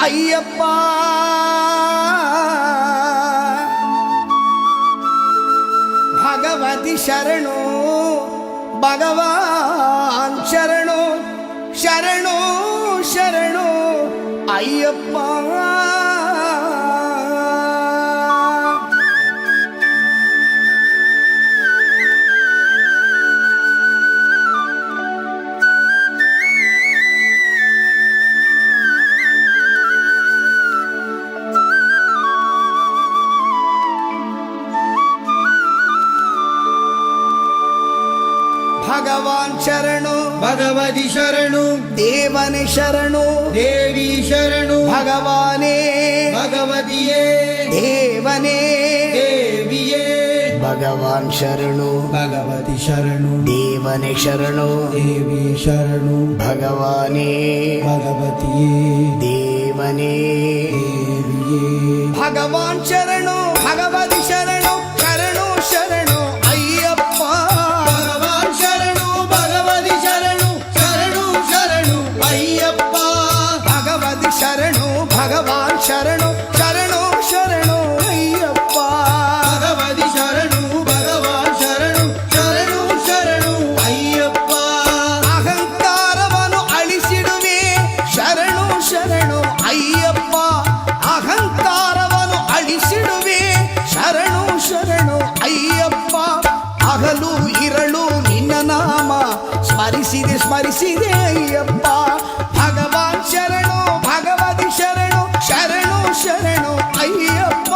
ಅಯ್ಯಪ್ಪ ಭಗವತಿ ಶರಣು ಭಗವಾನ್ ಶರಣು ಶರಣು ಶರಣು ಅಯ್ಯಪ್ಪ ಭಗವಾನ್ ಶರಣು ಭಗವತಿ ಶರಣು ದೇವನೇ ಶರಣು ದೇವಿ ಶರಣು ಭಗವಾನೇ ಭಗವತಿಯೇ ದೇವನೇ ದೇವಿಯೇ ಭಗವಾನ್ ಶರಣು ಭಗವತಿ ಶರಣು ದೇವನೇ ಶರಣು ದೇವಿ ಶರಣು ಭಗವಾನೇ ಭಗವತಿಯೇ ದೇವನೇ ದೇವಿಯೇ ಭಗವಾನ್ ಶರಣು ಭಗವತಿ ಶರಣು ಶರಣು ಶರಣು ಅಯ್ಯಪ್ಪ ಭಗವಾನ್ ಶರಣು ಭಗವತಿ ಶರಣು ಶರಣು ಶರಣು ಅಯ್ಯಪ್ಪ ಭಗವತಿ ಶರಣು ಭಗವಾನ್ ಶರಣು ಶರಣು ಶರಣು ಅಯ್ಯಪ್ಪ ಭಗವತಿ ಶರಣು ಭಗವಾನ್ ಶರಣು ಶರಣು ಶರಣು ಅಯ್ಯಪ್ಪ ಅಹಂಕಾರವನ್ನು ಅಳಿಸಿಡುವೆ ಶರಣು ಶರಣು ಅಯ್ಯಪ್ಪ ಅಹಂಕಾರವನ್ನು ಅಳಿಸಿಡುವೆ ಶರಣು ಶರಣು ಅಯ್ಯಪ್ಪ ಹಗಲು ಇರಳು ನಿನ್ನ ನಾಮ ಸ್ಮರಿಸಿದೆ ಸ್ಮರಿಸಿದೆ ಅಯ್ಯಪ್ಪ ಭಗವಾನ್ ಶರಣು ಭಗವತಿ ಶರಣು ಶರಣು ಶರಣು ಅಯ್ಯಪ್ಪ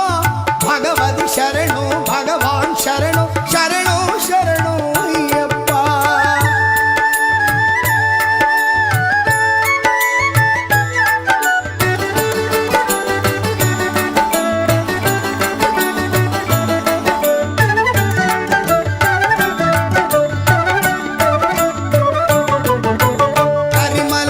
ಭಗವತಿ ಶರಣು ಭಗವಾನ್ ಶರಣು ಶರಣು ಶರಣು ಅಯ್ಯಪ್ಪ ಕರಿಮಲೆ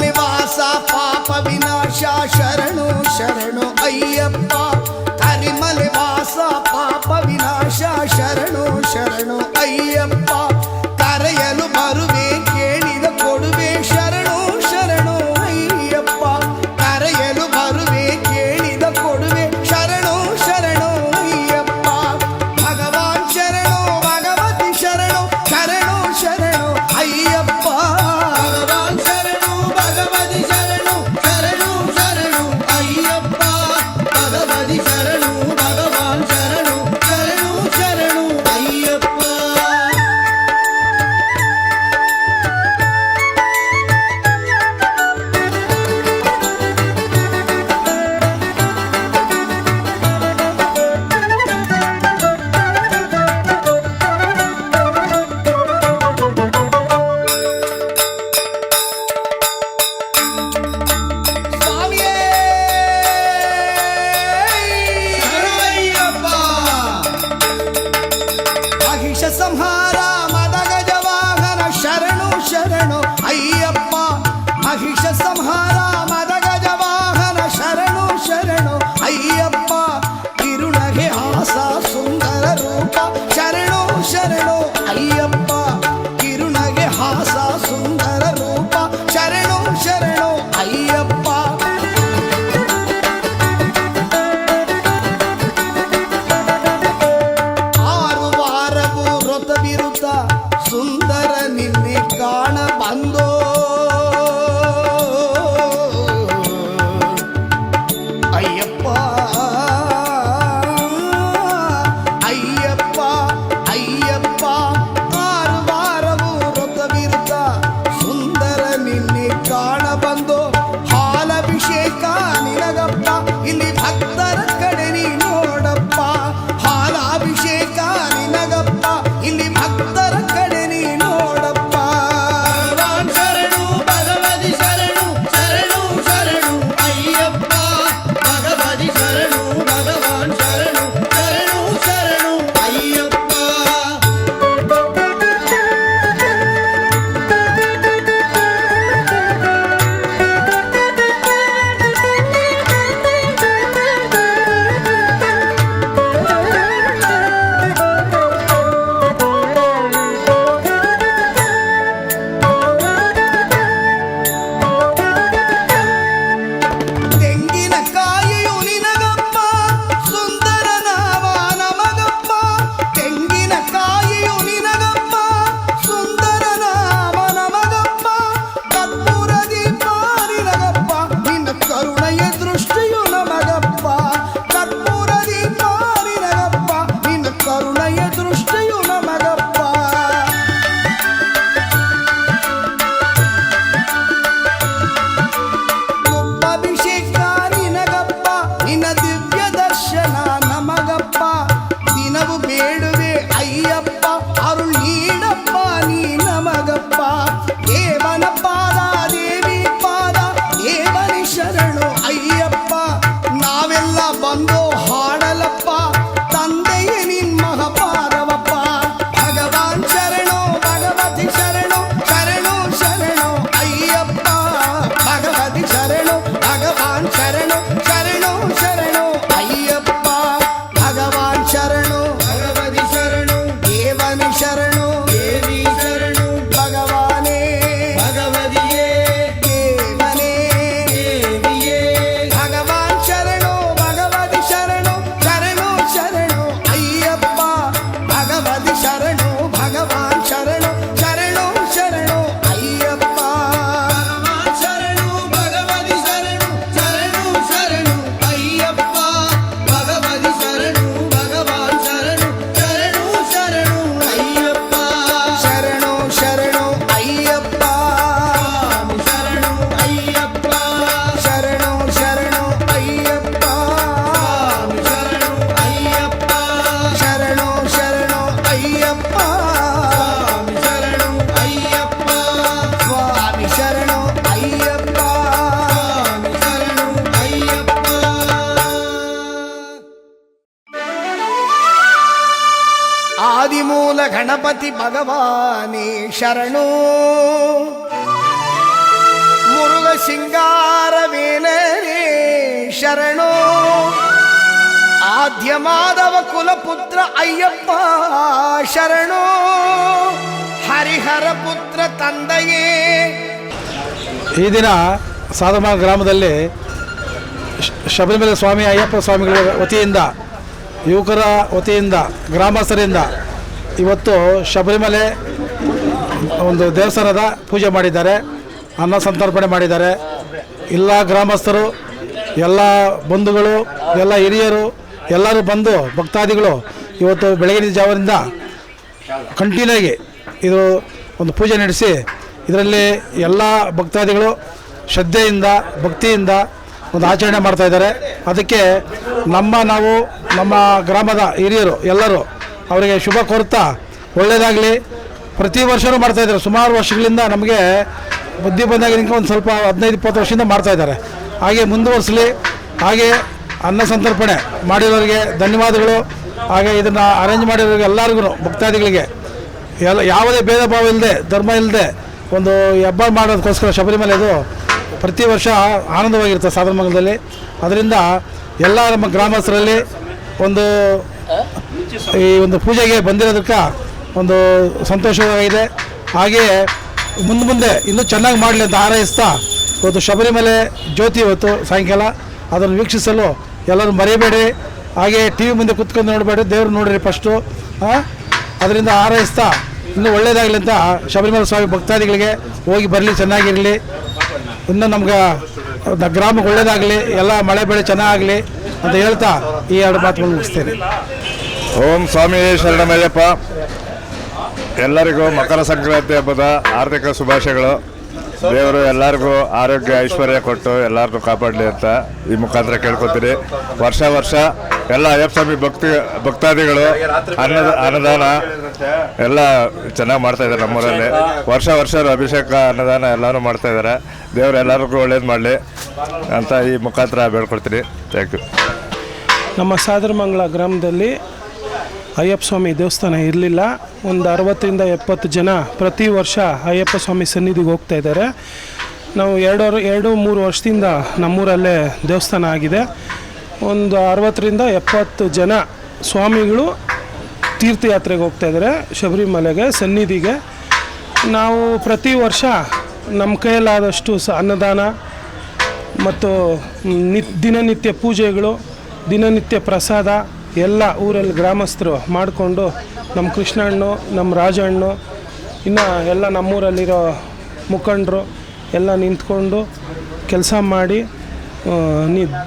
ಭಗವಾನೇ ಶರಣು ಮುರುಘ ಸಿಂಗಾರ ವೇಲರೇ ಶರಣು ಆದ್ಯ ಮಾಧವ ಕುಲಪುತ್ರ ಅಯ್ಯಪ್ಪ ಶರಣು ಹರಿಹರ ಪುತ್ರ ತಂದೆಯೇ. ಈ ದಿನ ಸಾಧುಮಾಳ ಗ್ರಾಮದಲ್ಲಿ ಶಬರಿಮಲೆ ಸ್ವಾಮಿ ಅಯ್ಯಪ್ಪ ಸ್ವಾಮಿಗಳ ವತಿಯಿಂದ, ಯುವಕರ ವತಿಯಿಂದ, ಗ್ರಾಮಸ್ಥರಿಂದ ಇವತ್ತು ಶಬರಿಮಲೆ ಒಂದು ದೇವಸ್ಥಾನದ ಪೂಜೆ ಮಾಡಿದ್ದಾರೆ, ಅನ್ನ ಸಂತರ್ಪಣೆ ಮಾಡಿದ್ದಾರೆ. ಎಲ್ಲ ಗ್ರಾಮಸ್ಥರು, ಎಲ್ಲ ಬಂಧುಗಳು, ಎಲ್ಲ ಹಿರಿಯರು ಎಲ್ಲರೂ ಬಂದು ಭಕ್ತಾದಿಗಳು ಇವತ್ತು ಬೆಳಗಿನ ಜಾವದಿಂದ ಕಂಟಿನ್ಯೂ ಆಗಿ ಇದು ಒಂದು ಪೂಜೆ ನಡೆಸಿ ಇದರಲ್ಲಿ ಎಲ್ಲ ಭಕ್ತಾದಿಗಳು ಶ್ರದ್ಧೆಯಿಂದ ಭಕ್ತಿಯಿಂದ ಒಂದು ಆಚರಣೆ ಮಾಡ್ತಾಯಿದ್ದಾರೆ. ಅದಕ್ಕೆ ನಮ್ಮ ಗ್ರಾಮದ ಹಿರಿಯರು ಎಲ್ಲರೂ ಅವರಿಗೆ ಶುಭ ಕೋರುತ್ತಾ ಒಳ್ಳೆಯದಾಗಲಿ. ಪ್ರತಿ ವರ್ಷವೂ ಮಾಡ್ತಾಯಿದ್ದಾರೆ. ಸುಮಾರು ವರ್ಷಗಳಿಂದ ನಮಗೆ ಬುದ್ಧಿ ಬಂದಾಗಿನ ಒಂದು ಸ್ವಲ್ಪ 15-20 ವರ್ಷದಿಂದ ಮಾಡ್ತಾಯಿದ್ದಾರೆ. ಹಾಗೆ ಮುಂದುವರಿಸಲಿ. ಹಾಗೆ ಅನ್ನ ಸಂತರ್ಪಣೆ ಮಾಡಿರೋರಿಗೆ ಧನ್ಯವಾದಗಳು. ಹಾಗೆ ಇದನ್ನು ಅರೇಂಜ್ ಮಾಡಿರೋರಿಗೆ ಎಲ್ಲರಿಗೂ ಭಕ್ತಾದಿಗಳಿಗೆ ಯಾವುದೇ ಭೇದ ಭಾವ ಇಲ್ಲದೆ, ಧರ್ಮ ಇಲ್ಲದೆ ಒಂದು ಹಬ್ಬ ಮಾಡೋದಕ್ಕೋಸ್ಕರ ಶಬರಿಮಲೆದು ಪ್ರತಿ ವರ್ಷ ಆನಂದವಾಗಿರುತ್ತೆ ಸಾಧನಮಂಗಲದಲ್ಲಿ. ಅದರಿಂದ ಎಲ್ಲ ನಮ್ಮ ಗ್ರಾಮಸ್ಥರಲ್ಲಿ ಈ ಒಂದು ಪೂಜೆಗೆ ಬಂದಿರೋದಕ್ಕೆ ಒಂದು ಸಂತೋಷವಾಗಿದೆ. ಹಾಗೆಯೇ ಮುಂದೆ ಇನ್ನೂ ಚೆನ್ನಾಗಿ ಮಾಡಲಿ ಅಂತ ಹಾರೈಸ್ತಾ ಇವತ್ತು ಶಬರಿಮಲೆ ಜ್ಯೋತಿ ಇವತ್ತು ಸಾಯಂಕಾಲ ಅದನ್ನು ವೀಕ್ಷಿಸಲು ಎಲ್ಲರೂ ಮರೆಯಬೇಡಿ. ಹಾಗೆ ಟಿ ವಿ ಮುಂದೆ ಕುತ್ಕೊಂಡು ನೋಡಬೇಡಿ, ದೇವರು ನೋಡಿರಿ ಫಸ್ಟು. ಅದರಿಂದ ಹಾರೈಸ್ತಾ ಇನ್ನೂ ಒಳ್ಳೆಯದಾಗಲಿ ಅಂತ ಶಬರಿಮಲೆ ಸ್ವಾಮಿ ಭಕ್ತಾದಿಗಳಿಗೆ ಹೋಗಿ ಬರಲಿ, ಚೆನ್ನಾಗಿರಲಿ. ಇನ್ನೂ ನಮ್ಗೆ ಗ್ರಾಮಕ್ಕೆ ಒಳ್ಳೆಯದಾಗಲಿ, ಎಲ್ಲ ಮಳೆ ಬೆಳೆ ಚೆನ್ನಾಗಲಿ ಅಂತ ಹೇಳ್ತಾ ಈ 2 ಮಾತುಗಳು ಮುಗಿಸ್ತೇನೆ. ಓಂ ಸ್ವಾಮಿ ಶರಣಮಯ್ಯಪ್ಪ. ಎಲ್ಲರಿಗೂ ಮಕರ ಸಂಕ್ರಾಂತಿ ಹಬ್ಬದ ಆರ್ಥಿಕ ಶುಭಾಶಯಗಳು. ದೇವರು ಎಲ್ಲರಿಗೂ ಆರೋಗ್ಯ ಐಶ್ವರ್ಯ ಕೊಟ್ಟು ಎಲ್ಲರಿಗೂ ಕಾಪಾಡಲಿ ಅಂತ ಈ ಮುಖಾಂತರ ಕೇಳ್ಕೊತೀನಿ. ವರ್ಷ ಎಲ್ಲ ಅಯ್ಯಪ್ಪ ಸ್ವಾಮಿ ಭಕ್ತಾದಿಗಳು ಅನ್ನದಾನ ಎಲ್ಲ ಚೆನ್ನಾಗಿ ಮಾಡ್ತಾಯಿದ್ದಾರೆ. ನಮ್ಮೂರಲ್ಲಿ ವರ್ಷ ಅಭಿಷೇಕ ಅನ್ನದಾನ ಎಲ್ಲರೂ ಮಾಡ್ತಾಯಿದ್ದಾರೆ. ದೇವರು ಎಲ್ಲರಿಗೂ ಒಳ್ಳೇದು ಮಾಡಲಿ ಅಂತ ಈ ಮುಖಾಂತರ ಬೇಡ್ಕೊಳ್ತೀನಿ. Thank you. ನಮ್ಮ ಸಾದರಮಂಗಲ ಗ್ರಾಮದಲ್ಲಿ ಅಯ್ಯಪ್ಪ ಸ್ವಾಮಿ ದೇವಸ್ಥಾನ ಇರಲಿಲ್ಲ. ಒಂದು 60-70 ಜನ ಪ್ರತಿ ವರ್ಷ ಅಯ್ಯಪ್ಪ ಸ್ವಾಮಿ ಸನ್ನಿಧಿಗೆ ಹೋಗ್ತಾ ಇದ್ದಾರೆ. ನಾವು 2-3 ವರ್ಷದಿಂದ ನಮ್ಮೂರಲ್ಲೇ ದೇವಸ್ಥಾನ ಆಗಿದೆ. ಒಂದು 60-70 ಜನ ಸ್ವಾಮಿಗಳು ತೀರ್ಥಯಾತ್ರೆಗೆ ಹೋಗ್ತಾ ಇದ್ದಾರೆ ಶಬರಿಮಲೆಗೆ ಸನ್ನಿಧಿಗೆ. ನಾವು ಪ್ರತಿ ವರ್ಷ ನಮ್ಮ ಕೈಯಲ್ಲಾದಷ್ಟು ಅನ್ನದಾನ ಮತ್ತು ದಿನನಿತ್ಯ ಪೂಜೆಗಳು, ದಿನನಿತ್ಯ ಪ್ರಸಾದ ಎಲ್ಲ ಊರಲ್ಲಿ ಗ್ರಾಮಸ್ಥರು ಮಾಡಿಕೊಂಡು ನಮ್ಮ ಕೃಷ್ಣಣ್ಣು, ನಮ್ಮ ರಾಜಣ್ಣು, ಇನ್ನು ಎಲ್ಲ ನಮ್ಮೂರಲ್ಲಿರೋ ಮುಖಂಡರು ಎಲ್ಲ ನಿಂತ್ಕೊಂಡು ಕೆಲಸ ಮಾಡಿ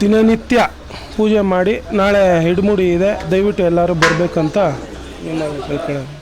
ದಿನನಿತ್ಯ ಪೂಜೆ ಮಾಡಿ ನಾಳೆ ಹಿಡ್ಮುಡಿ ಇದೆ, ದಯವಿಟ್ಟು ಎಲ್ಲರೂ ಬರಬೇಕಂತ ನಿಮ್ಮ ಕೇಳ್ಕೊಳ್ಳೋದು.